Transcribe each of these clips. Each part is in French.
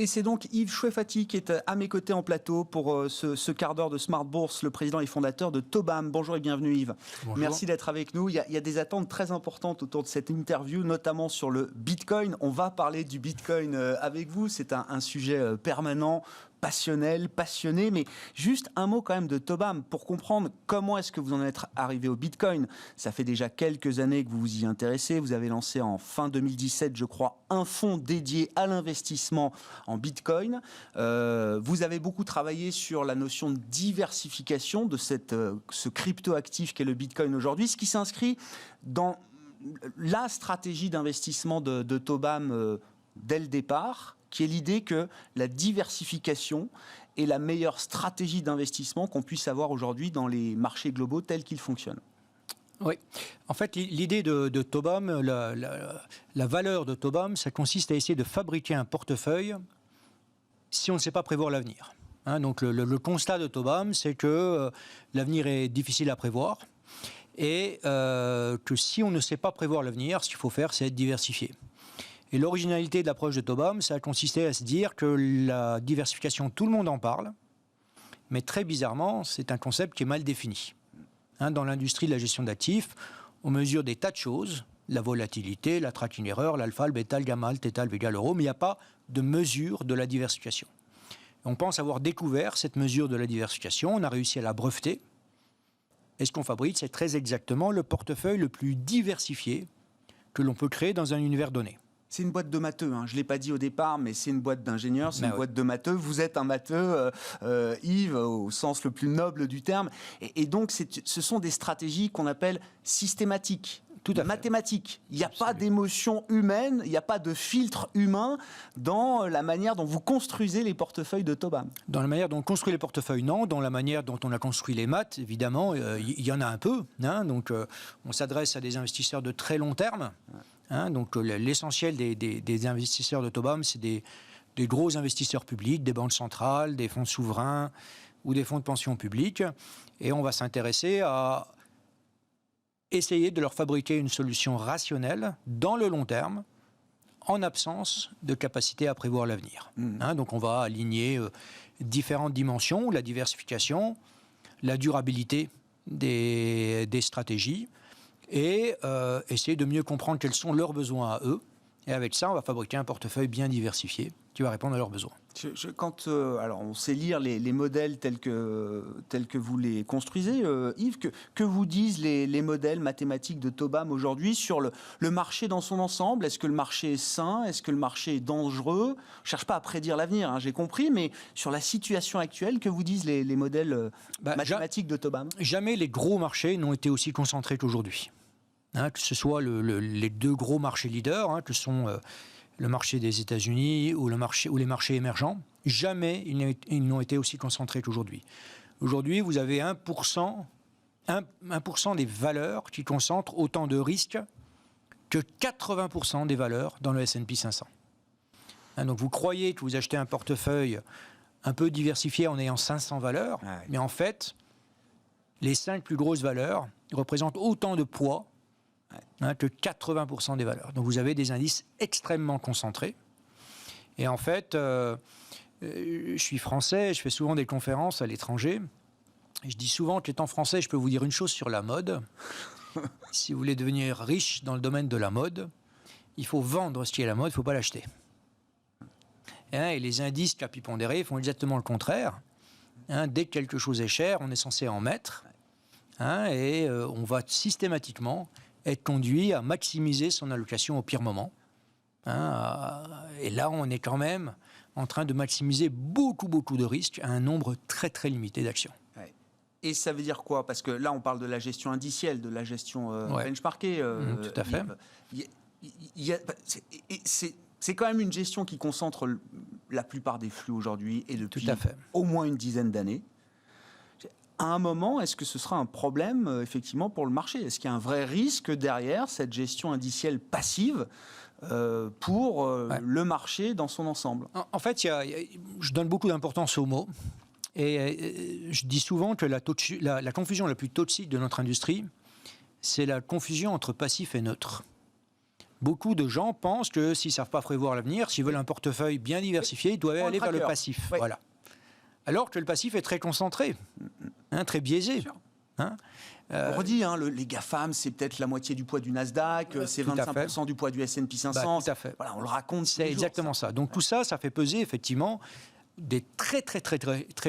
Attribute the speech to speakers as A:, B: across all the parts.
A: Et c'est donc Yves Chouefati qui est à mes côtés en plateau pour ce quart d'heure de Smart Bourse, le président et fondateur de Tobam. Bonjour et bienvenue Yves.
B: Bonjour.
A: Merci d'être avec nous. Il y a des attentes très importantes autour de cette interview, notamment sur le Bitcoin. On va parler du Bitcoin avec vous. C'est un sujet permanent, passionnel, passionné, mais juste un mot quand même de Tobam pour comprendre comment est-ce que vous en êtes arrivé au Bitcoin. Ça fait déjà quelques années que vous vous y intéressez. Vous avez lancé en fin 2017, je crois, un fonds dédié à l'investissement en Bitcoin. Vous avez beaucoup travaillé sur la notion de diversification de ce crypto-actif qu'est le Bitcoin aujourd'hui, ce qui s'inscrit dans la stratégie d'investissement de Tobam dès le départ, qui est l'idée que la diversification est la meilleure stratégie d'investissement qu'on puisse avoir aujourd'hui dans les marchés globaux tels qu'ils fonctionnent.
B: Oui. En fait, l'idée de Tobam, la valeur de Tobam, ça consiste à essayer de fabriquer un portefeuille si on ne sait pas prévoir l'avenir. Donc le constat de Tobam, c'est que l'avenir est difficile à prévoir et que si on ne sait pas prévoir l'avenir, ce qu'il faut faire, c'est être diversifié. Et l'originalité de l'approche de Tobam, ça a consisté à se dire que la diversification, tout le monde en parle, mais très bizarrement, c'est un concept qui est mal défini. Dans l'industrie de la gestion d'actifs, on mesure des tas de choses, la volatilité, la tracking error, l'alpha, le bêta, le gamma, le θ, le véga, l'euro, mais il n'y a pas de mesure de la diversification. On pense avoir découvert cette mesure de la diversification, on a réussi à la breveter, et ce qu'on fabrique, c'est très exactement le portefeuille le plus diversifié que l'on peut créer dans un univers donné.
A: C'est une boîte de matheux, je ne l'ai pas dit au départ, mais c'est une boîte d'ingénieurs, c'est une boîte de matheux. Vous êtes un matheux, Yves, au sens le plus noble du terme. Et donc, ce sont des stratégies qu'on appelle systématiques, mathématiques. Il n'y a pas d'émotion humaine, il n'y a pas de filtre humain dans la manière dont vous construisez les portefeuilles de Tobam.
B: Dans la manière dont on construit les portefeuilles, non. Dans la manière dont on a construit les maths, évidemment, il y en a un peu. Donc, on s'adresse à des investisseurs de très long terme. Donc l'essentiel des investisseurs de Tobam, c'est des gros investisseurs publics, des banques centrales, des fonds souverains ou des fonds de pension publics. Et on va s'intéresser à essayer de leur fabriquer une solution rationnelle dans le long terme, en absence de capacité à prévoir l'avenir. Donc on va aligner différentes dimensions, la diversification, la durabilité des stratégies, et essayer de mieux comprendre quels sont leurs besoins à eux. Et avec ça, on va fabriquer un portefeuille bien diversifié qui va répondre à leurs besoins.
A: Alors, on sait lire les modèles tels que vous les construisez, Yves. Que vous disent les modèles mathématiques de Tobam aujourd'hui sur le marché dans son ensemble? Est-ce que le marché est sain? Est-ce que le marché est dangereux? Je ne cherche pas à prédire l'avenir, j'ai compris, mais sur la situation actuelle, que vous disent les modèles mathématiques de Tobam? Jamais
B: les gros marchés n'ont été aussi concentrés qu'aujourd'hui. Que ce soit les deux gros marchés leaders, que sont le marché des États-Unis ou les marchés émergents, jamais ils n'ont été aussi concentrés qu'aujourd'hui. Aujourd'hui, vous avez 1% des valeurs qui concentrent autant de risques que 80% des valeurs dans le S&P 500. Donc vous croyez que vous achetez un portefeuille un peu diversifié en ayant 500 valeurs, mais en fait, les 5 plus grosses valeurs représentent autant de poids que 80% des valeurs. Donc vous avez des indices extrêmement concentrés. Et en fait, je suis français, je fais souvent des conférences à l'étranger. Et je dis souvent qu'étant français, je peux vous dire une chose sur la mode. Si vous voulez devenir riche dans le domaine de la mode, il faut vendre ce qui est la mode, il ne faut pas l'acheter. Et les indices capipondérés font exactement le contraire. Dès que quelque chose est cher, on est censé en mettre. Et on va systématiquement être conduit à maximiser son allocation au pire moment. Et là, on est quand même en train de maximiser beaucoup de risques à un nombre très limité d'actions.
A: Et ça veut dire quoi? Parce que là, on parle de la gestion indicielle, de la gestion benchmarkée.
B: Tout à fait.
A: C'est quand même une gestion qui concentre la plupart des flux aujourd'hui et depuis au moins une dizaine d'années. À un moment, est-ce que ce sera un problème, effectivement, pour le marché? Est-ce qu'il y a un vrai risque derrière cette gestion indicielle passive pour le marché dans son ensemble?
B: En fait, je donne beaucoup d'importance aux mots. Et je dis souvent que la confusion la plus toxique de notre industrie, c'est la confusion entre passif et neutre. Beaucoup de gens pensent que s'ils ne savent pas prévoir l'avenir, s'ils veulent un portefeuille bien diversifié, ils doivent aller vers le passif.
A: Oui.
B: Voilà. Alors que le passif est très concentré, très biaisé.
A: On redit, les GAFAM, c'est peut-être la moitié du poids du Nasdaq, c'est 25% du poids du S&P 500.
B: Tout à fait.
A: Voilà, on le raconte.
B: C'est exactement ça. Donc tout ça, ça fait peser effectivement des très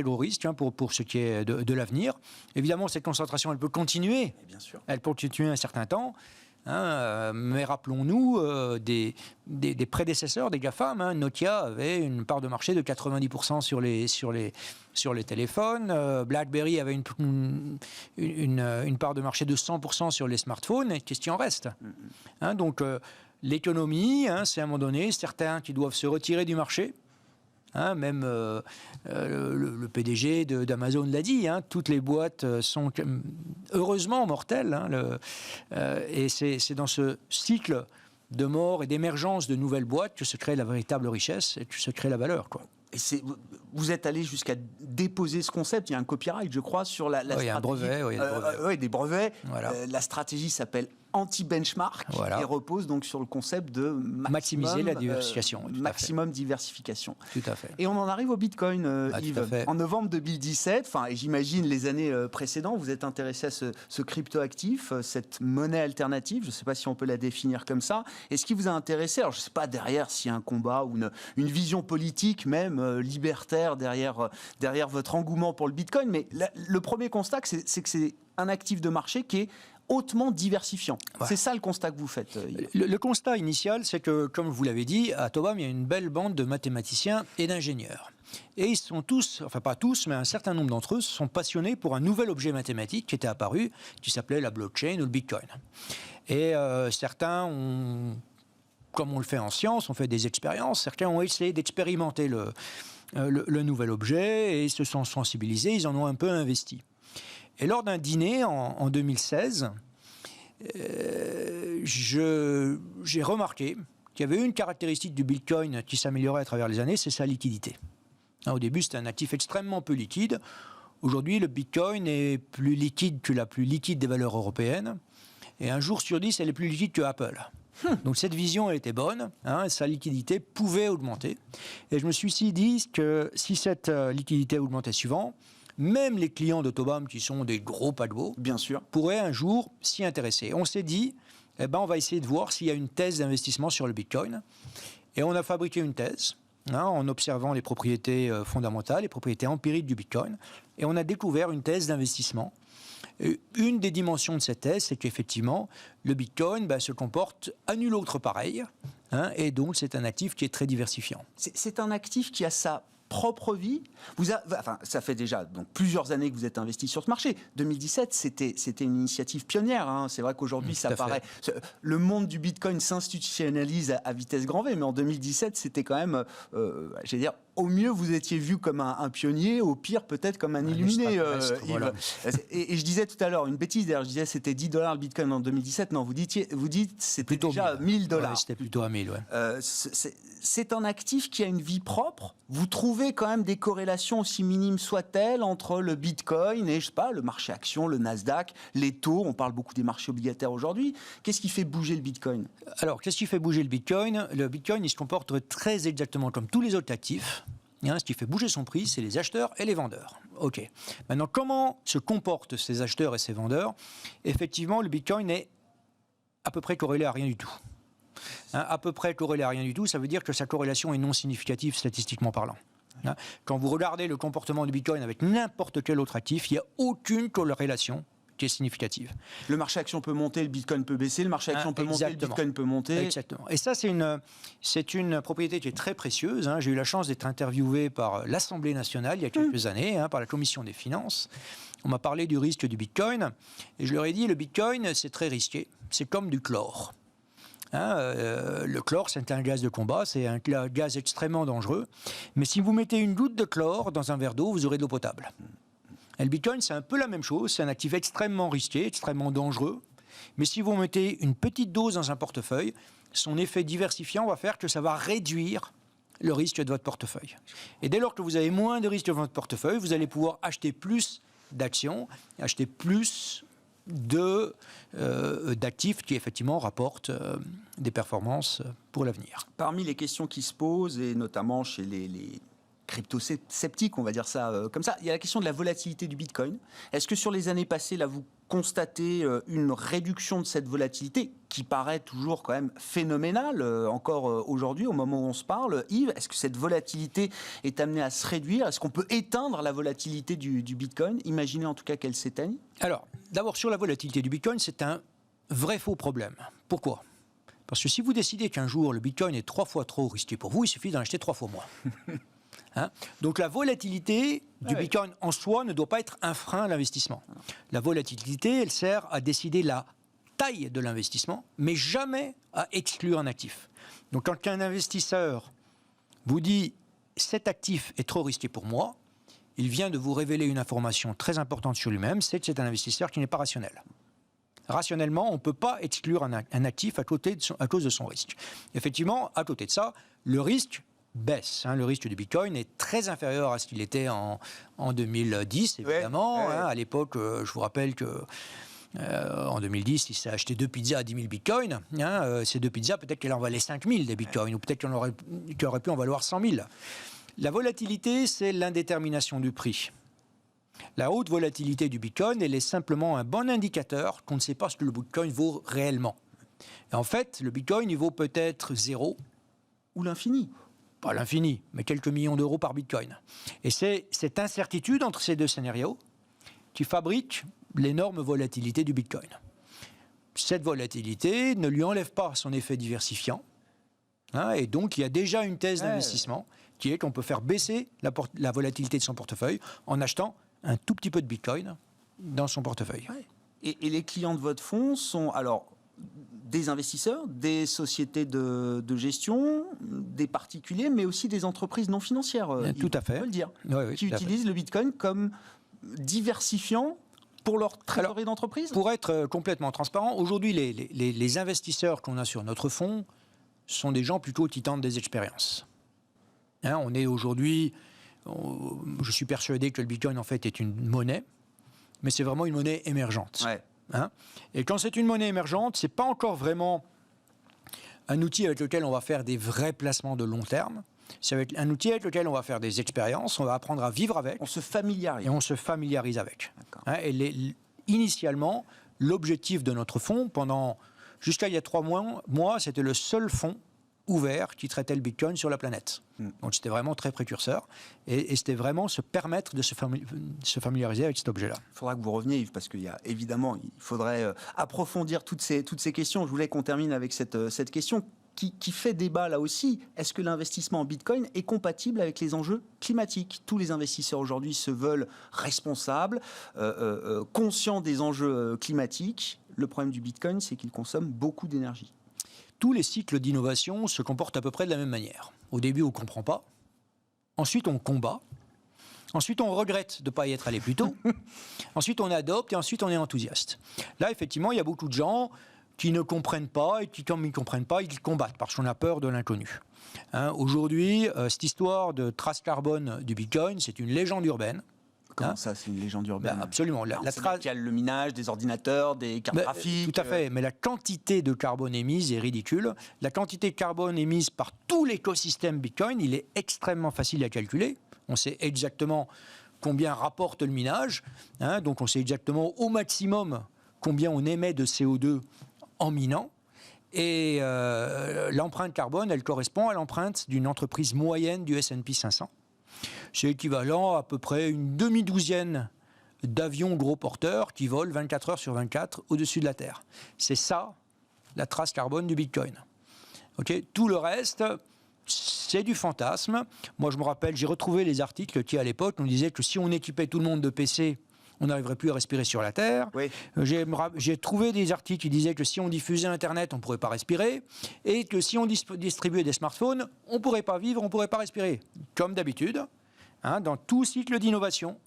B: gros risques pour ce qui est de l'avenir. Évidemment, cette concentration, elle peut continuer.
A: Bien sûr.
B: Elle peut continuer un certain temps. Mais rappelons-nous des prédécesseurs des GAFAM. Nokia avait une part de marché de 90% sur les téléphones. BlackBerry avait une part de marché de 100% sur les smartphones. Et qu'est-ce qu'il en reste ? Donc, l'économie, c'est à un moment donné certains qui doivent se retirer du marché. Même le PDG d'Amazon l'a dit, toutes les boîtes sont heureusement mortelles. Et c'est dans ce cycle de mort et d'émergence de nouvelles boîtes que se crée la véritable richesse et que se crée la valeur, quoi.
A: Et vous êtes allé jusqu'à déposer ce concept. Il y a un copyright, je crois, sur la stratégie.
B: Il y a un brevet.
A: Oui, des brevets.
B: Voilà.
A: La stratégie s'appelle anti-benchmark et repose donc sur le concept de
B: maximiser la diversification.
A: Maximum diversification.
B: Tout à fait.
A: Et on en arrive au Bitcoin, Yves. En novembre 2017, et j'imagine les années précédentes, vous êtes intéressé à ce crypto-actif, cette monnaie alternative. Je ne sais pas si on peut la définir comme ça. Et ce qui vous a intéressé, alors je ne sais pas derrière s'il y a un combat ou une vision politique même libertaire derrière votre engouement pour le Bitcoin, mais le premier constat, c'est que c'est un actif de marché qui est hautement diversifiant. Ouais. C'est ça le constat que vous faites.
B: Le constat initial, c'est que, comme vous l'avez dit, à Tobam, il y a une belle bande de mathématiciens et d'ingénieurs. Et ils sont tous, enfin pas tous, mais un certain nombre d'entre eux sont passionnés pour un nouvel objet mathématique qui était apparu, qui s'appelait la blockchain ou le Bitcoin. Et certains ont, comme on le fait en science, on fait des expériences, certains ont essayé d'expérimenter le nouvel objet et ils se sont sensibilisés, ils en ont un peu investi. Et lors d'un dîner en 2016, j'ai remarqué qu'il y avait une caractéristique du Bitcoin qui s'améliorait à travers les années, c'est sa liquidité. Au début, c'était un actif extrêmement peu liquide. Aujourd'hui, le Bitcoin est plus liquide que la plus liquide des valeurs européennes. Et un jour sur 10, elle est plus liquide que Apple. Donc cette vision, elle était bonne. Sa liquidité pouvait augmenter. Et je me suis dit que si cette liquidité augmentait souvent, même les clients de Tobam, qui sont des gros paquebots,
A: bien sûr,
B: pourraient un jour s'y intéresser. On s'est dit, on va essayer de voir s'il y a une thèse d'investissement sur le Bitcoin. Et on a fabriqué une thèse en observant les propriétés fondamentales, les propriétés empiriques du Bitcoin. Et on a découvert une thèse d'investissement. Et une des dimensions de cette thèse, c'est qu'effectivement, le Bitcoin se comporte à nul autre pareil. Et donc, c'est un actif qui est très diversifiant.
A: C'est un actif qui a sa propre vie. Ça fait déjà plusieurs années que vous êtes investi sur ce marché. 2017, c'était une initiative pionnière. C'est vrai qu'aujourd'hui, ça paraît... Le monde du Bitcoin s'institutionnalise à vitesse grand V, mais en 2017, c'était quand même, j'allais dire, au mieux, vous étiez vu comme un pionnier, au pire, peut-être comme un illuminé, Yves. Voilà. Et je disais tout à l'heure, une bêtise, d'ailleurs, je disais c'était $10 le Bitcoin en 2017. Non, vous dites c'était plutôt déjà $1000.
B: Ouais, c'était plutôt à 1000, ouais.
A: C'est un actif qui a une vie propre. Vous trouvez quand même des corrélations, aussi minimes soient-elles, entre le Bitcoin et, je sais pas, le marché action, le Nasdaq, les taux. On parle beaucoup des marchés obligataires aujourd'hui. Qu'est-ce qui fait bouger le Bitcoin ?
B: Alors, qu'est-ce qui fait bouger le Bitcoin ? Le Bitcoin, il se comporte très exactement comme tous les autres actifs. Ce qui fait bouger son prix, c'est les acheteurs et les vendeurs. OK. Maintenant, comment se comportent ces acheteurs et ces vendeurs ? Effectivement, le Bitcoin est à peu près corrélé à rien du tout. À peu près corrélé à rien du tout, ça veut dire que sa corrélation est non significative statistiquement parlant. Quand vous regardez le comportement du Bitcoin avec n'importe quel autre actif, il n'y a aucune corrélation qui est significative.
A: Le marché action peut monter, le Bitcoin peut baisser, le marché action peut monter, le Bitcoin peut monter.
B: Exactement. Et ça, c'est une propriété qui est très précieuse. J'ai eu la chance d'être interviewé par l'Assemblée nationale il y a quelques années, par la Commission des finances. On m'a parlé du risque du Bitcoin, et je leur ai dit, le Bitcoin, c'est très risqué. C'est comme du chlore. Le chlore, c'est un gaz de combat, c'est un gaz extrêmement dangereux. Mais si vous mettez une goutte de chlore dans un verre d'eau, vous aurez de l'eau potable. Et le Bitcoin, c'est un peu la même chose. C'est un actif extrêmement risqué, extrêmement dangereux. Mais si vous mettez une petite dose dans un portefeuille, son effet diversifiant va faire que ça va réduire le risque de votre portefeuille. Et dès lors que vous avez moins de risque de votre portefeuille, vous allez pouvoir acheter plus d'actions, acheter plus d'actifs qui effectivement rapportent des performances pour l'avenir.
A: Parmi les questions qui se posent, et notamment chez les crypto-sceptiques, on va dire ça comme ça, il y a la question de la volatilité du Bitcoin. Est-ce que sur les années passées, là, vous constatez une réduction de cette volatilité qui paraît toujours quand même phénoménale, encore aujourd'hui, au moment où on se parle? Yves, est-ce que cette volatilité est amenée à se réduire? Est-ce qu'on peut éteindre la volatilité du Bitcoin? Imaginez en tout cas qu'elle s'éteigne.
B: Alors, d'abord, sur la volatilité du Bitcoin, c'est un vrai faux problème. Pourquoi? Parce que si vous décidez qu'un jour, le Bitcoin est 3 fois trop risqué pour vous, il suffit d'en acheter 3 fois moins. Donc la volatilité du Bitcoin en soi ne doit pas être un frein à l'investissement. La volatilité, elle sert à décider la taille de l'investissement, mais jamais à exclure un actif. Donc quand un investisseur vous dit « cet actif est trop risqué pour moi », il vient de vous révéler une information très importante sur lui-même, c'est que c'est un investisseur qui n'est pas rationnel. Rationnellement, on ne peut pas exclure un actif à cause de son risque. Effectivement, à côté de ça, le risque baisse. Le risque du Bitcoin est très inférieur à ce qu'il était en 2010, évidemment. À l'époque, je vous rappelle que en 2010, il s'est acheté 2 pizzas à 10 000 bitcoins. Ces 2 pizzas, peut-être qu'elles en valaient 5 000 des bitcoins, ou peut-être qu'elles auraient pu en valoir 100 000. La volatilité, c'est l'indétermination du prix. La haute volatilité du bitcoin, elle est simplement un bon indicateur qu'on ne sait pas ce que le bitcoin vaut réellement. Et en fait, le bitcoin, il vaut peut-être 0.
A: Ou l'infini.
B: Pas l'infini, mais quelques millions d'euros par bitcoin. Et c'est cette incertitude entre ces deux scénarios qui fabrique l'énorme volatilité du bitcoin. Cette volatilité ne lui enlève pas son effet diversifiant. Et donc, il y a déjà une thèse d'investissement qui est qu'on peut faire baisser la volatilité de son portefeuille en achetant un tout petit peu de bitcoin dans son portefeuille.
A: Et les clients de votre fonds sont alors des investisseurs, des sociétés de gestion, des particuliers, mais aussi des entreprises non financières.
B: Tout à fait.
A: On peut le dire.
B: Oui,
A: qui utilisent le Bitcoin comme diversifiant pour leur trésorerie d'entreprise.
B: Pour être complètement transparent, aujourd'hui, les investisseurs qu'on a sur notre fonds sont des gens plutôt qui tentent des expériences. On est aujourd'hui, je suis persuadé que le Bitcoin en fait est une monnaie, mais c'est vraiment une monnaie émergente. Et quand c'est une monnaie émergente, c'est pas encore vraiment un outil avec lequel on va faire des vrais placements de long terme. C'est un outil avec lequel on va faire des expériences, on va apprendre à vivre avec.
A: On se familiarise.
B: Et on se familiarise avec. Initialement, l'objectif de notre fonds, jusqu'à il y a 3 mois, c'était le seul fonds ouvert qui traitait le Bitcoin sur la planète. Donc c'était vraiment très précurseur. Et c'était vraiment se permettre de se familiariser avec cet objet-là.
A: Il faudra que vous reveniez, Yves, parce qu'il y a évidemment, il faudrait approfondir toutes ces questions. Je voulais qu'on termine avec cette question qui fait débat là aussi. Est-ce que l'investissement en Bitcoin est compatible avec les enjeux climatiques? Tous les investisseurs aujourd'hui se veulent responsables, conscients des enjeux climatiques. Le problème du Bitcoin, c'est qu'il consomme beaucoup d'énergie.
B: Tous les cycles d'innovation se comportent à peu près de la même manière. Au début, on ne comprend pas. Ensuite, on combat. Ensuite, on regrette de ne pas y être allé plus tôt. Ensuite, on adopte et ensuite, on est enthousiaste. Là, effectivement, il y a beaucoup de gens qui ne comprennent pas et qui, comme ils ne comprennent pas, ils combattent parce qu'on a peur de l'inconnu. Aujourd'hui, cette histoire de trace carbone du Bitcoin, c'est une légende urbaine.
A: Comment ça, c'est une légende urbaine?
B: Absolument.
A: Il y a le minage des ordinateurs, des cartes graphiques.
B: Tout à fait. Mais la quantité de carbone émise est ridicule. La quantité de carbone émise par tout l'écosystème Bitcoin, il est extrêmement facile à calculer. On sait exactement combien rapporte le minage. Donc on sait exactement au maximum combien on émet de CO2 en minant. Et l'empreinte carbone, elle correspond à l'empreinte d'une entreprise moyenne du S&P 500. C'est équivalent à peu près une demi-douzaine d'avions gros porteurs qui volent 24 heures sur 24 au-dessus de la Terre. C'est ça, la trace carbone du Bitcoin. Tout le reste, c'est du fantasme. Moi, je me rappelle, j'ai retrouvé les articles qui, à l'époque, nous disaient que si on équipait tout le monde de PC, on n'arriverait plus à respirer sur la Terre. Oui. J'ai trouvé des articles qui disaient que si on diffusait Internet, on ne pourrait pas respirer, et que si on distribuait des smartphones, on ne pourrait pas vivre, on ne pourrait pas respirer. Comme d'habitude, dans tout cycle d'innovation,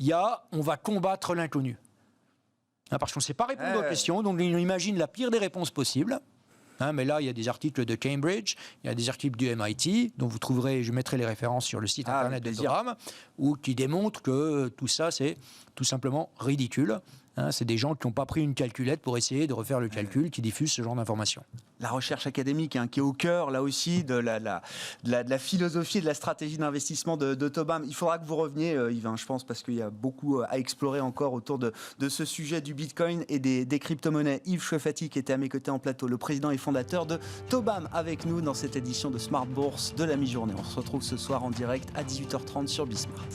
B: on va combattre l'inconnu. Parce qu'on ne sait pas répondre aux questions, donc on imagine la pire des réponses possibles. Mais là, il y a des articles de Cambridge, il y a des articles du MIT, dont vous trouverez, je mettrai les références sur le site internet du programme, qui démontrent que tout ça, c'est tout simplement ridicule. Hein, c'est des gens qui n'ont pas pris une calculette pour essayer de refaire le calcul, qui diffusent ce genre d'informations.
A: La recherche académique qui est au cœur, là aussi, de la philosophie et de la stratégie d'investissement de Tobam. Il faudra que vous reveniez, Yves, je pense, parce qu'il y a beaucoup à explorer encore autour de ce sujet du Bitcoin et des crypto-monnaies. Yves Chouefati, qui était à mes côtés en plateau, le président et fondateur de Tobam, avec nous dans cette édition de Smart Bourse de la mi-journée. On se retrouve ce soir en direct à 18h30 sur Bismart.